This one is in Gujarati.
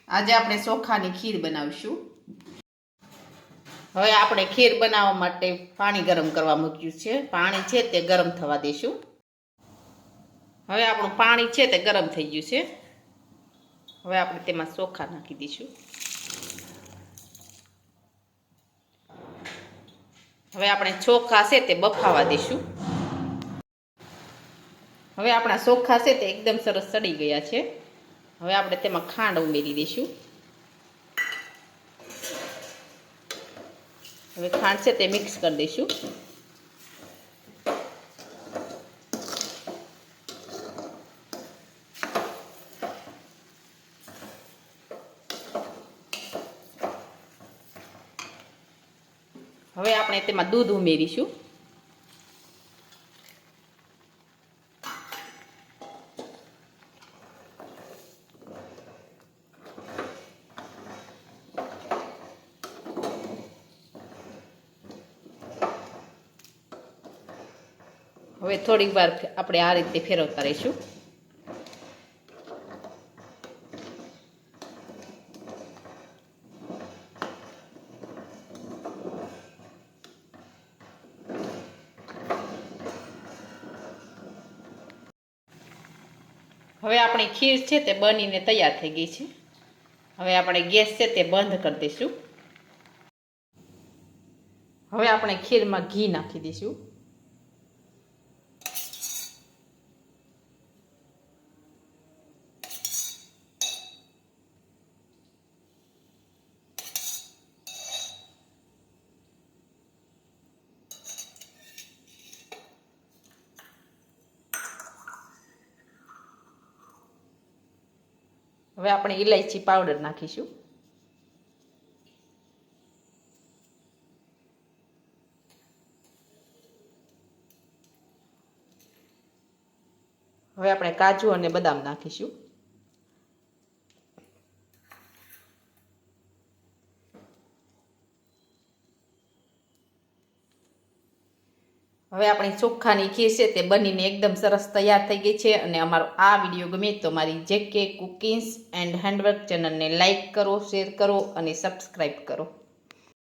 આજે આપણે ચોખાની ખીર બનાવીશું। હવે આપણે ખીર બનાવવા માટે પાણી ગરમ કરવા મૂક્યું છે। પાણી છે તે ગરમ થવા દઈશું। હવે આપણું પાણી છે તે ગરમ થઈ ગયું છે। હવે આપણે તેમાં ચોખા નાખી દઈશું। હવે આપણે ચોખા છે તે બફાવા દઈશું। હવે આપણા ચોખા છે તે એકદમ સરસ સડી ગયા છે। હવે આપણે તેમાં ખાંડ ઉમેરી દઈશું। હવે ખાંડ છે તે મિક્સ કરી દઈશું। હવે આપણે તેમાં દૂધ ઉમેરીશું। હવે થોડીક વાર આપણે આ રીતે ફેરવતા રહીશું। હવે આપણી ખીર છે તે બનીને તૈયાર થઈ ગઈ છે। હવે આપણે ગેસ છે તે બંધ કરી દઈશું। હવે આપણે ખીરમાં ઘી નાખી દઈશું। હવે આપણે ઇલાયચી પાવડર નાખીશું। હવે આપણે કાજુ અને બદામ નાખીશું। હવે આપણી ચોખાની ખીર છે તે બનીને એકદમ સરસ તૈયાર થઈ ગઈ છે। અને અમારો આ વિડીયો ગમે તો મારી JK કુકિંગ્સ એન્ડ હેન્ડવર્ક ચેનલને લાઇક કરો, શેર કરો અને સબસ્ક્રાઈબ કરો।